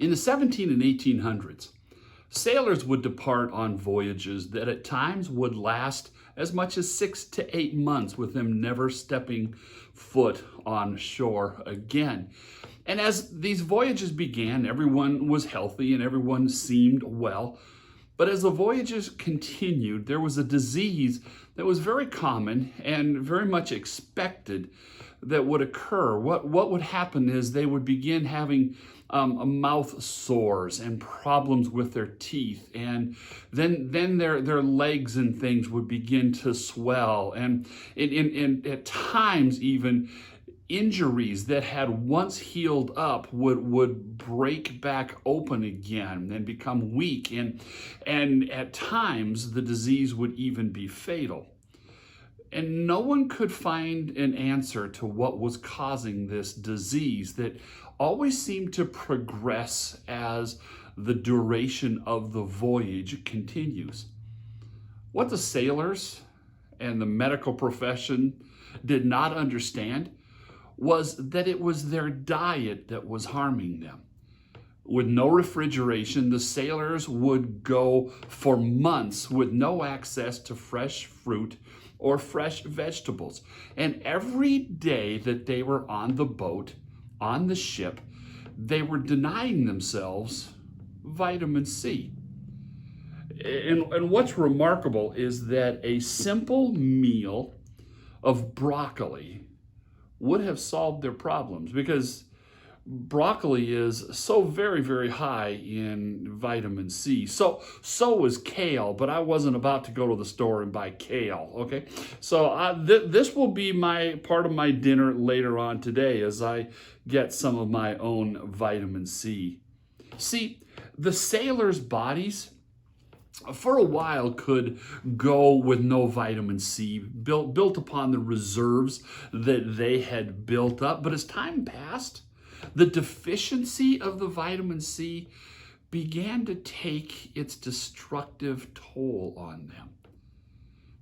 In the 17 and 1800s, sailors would depart on voyages that at times would last as much as 6 to 8 months with them never stepping foot on shore again. And as these voyages began, everyone was healthy and everyone seemed well. But as the voyages continued, there was a disease that was very common and very much expected that would occur. What would happen is they would begin having mouth sores and problems with their teeth, and then their legs and things would begin to swell, and at times even injuries that had once healed up would break back open again and become weak, and at times the disease would even be fatal. And no one could find an answer to what was causing this disease that always seemed to progress as the duration of the voyage continues. What the sailors and the medical profession did not understand was that it was their diet that was harming them. With no refrigeration, the sailors would go for months with no access to fresh fruit or fresh vegetables. And every day that they were on the boat, on the ship, they were denying themselves vitamin C. And what's remarkable is that a simple meal of broccoli would have solved their problems, because broccoli is so very, very high in vitamin C. So is kale, but I wasn't about to go to the store and buy kale, okay? So this will be my part of my dinner later on today as I get some of my own vitamin C. See, the sailors' bodies for a while could go with no vitamin C, built upon the reserves that they had built up. But as time passed, the deficiency of the vitamin C began to take its destructive toll on them.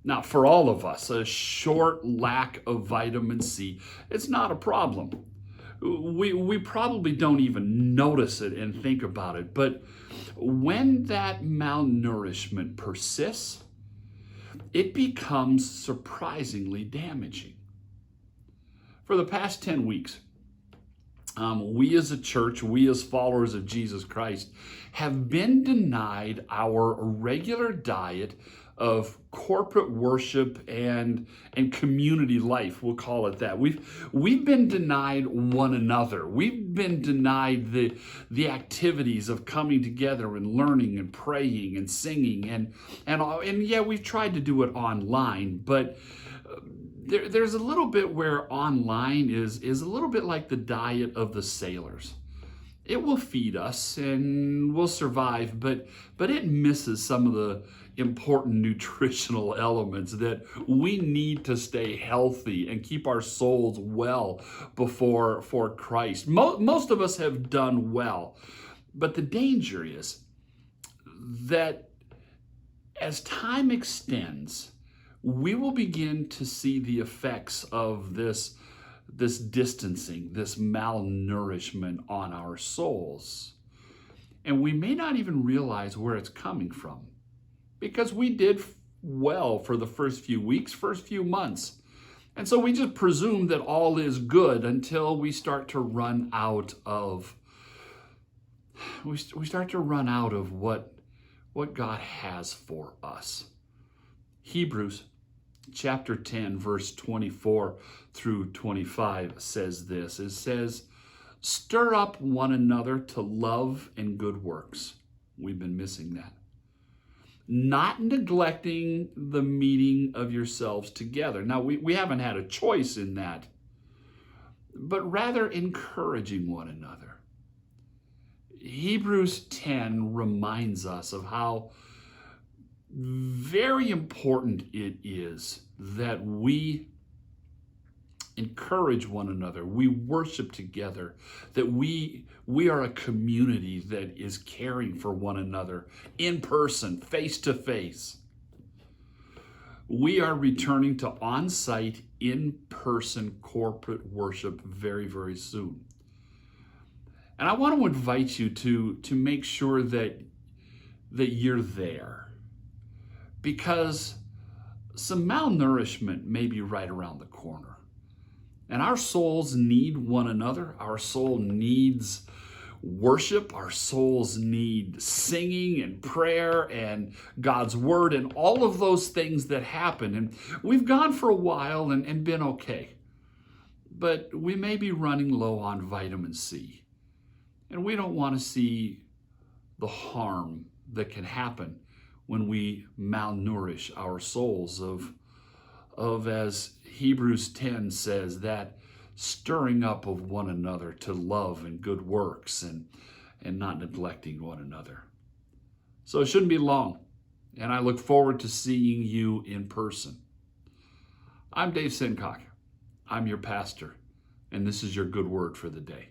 Now, for all of us, a short lack of vitamin C, it's not a problem. We probably don't even notice it and think about it, but when that malnourishment persists, it becomes surprisingly damaging. For the past 10 weeks, we as a church, we as followers of Jesus Christ, have been denied our regular diet of corporate worship and community life. We'll call it that. We've been denied one another. We've been denied the activities of coming together and learning and praying and singing, and yeah, we've tried to do it online, but there's a little bit where online is a little bit like the diet of the sailors. It will feed us and we'll survive, but it misses some of the important nutritional elements that we need to stay healthy and keep our souls well before Christ. Most of us have done well, but the danger is that as time extends, we will begin to see the effects of this distancing, this malnourishment on our souls. And we may not even realize where it's coming from, because we did well for the first few weeks, first few months. And so we just presume that all is good until we start to run out of what God has for us. Hebrews chapter 10, verse 24 through 25 says this. It says, "Stir up one another to love and good works." We've been missing that. "Not neglecting the meeting of yourselves together." Now, we haven't had a choice in that, but rather encouraging one another. Hebrews 10 reminds us of how very important it is that we encourage one another, we worship together, that we are a community that is caring for one another in person, face to face. We are returning to on-site, in-person corporate worship very, very soon. And I want to invite you to make sure that you're there, because some malnourishment may be right around the corner. And our souls need one another. Our soul needs worship. Our souls need singing and prayer and God's word and all of those things that happen. And we've gone for a while and been okay. But we may be running low on vitamin C. And we don't want to see the harm that can happen when we malnourish our souls of, as Hebrews 10 says, that stirring up of one another to love and good works, and not neglecting one another. So it shouldn't be long, and I look forward to seeing you in person. I'm Dave Sincock. I'm your pastor, and this is your good word for the day.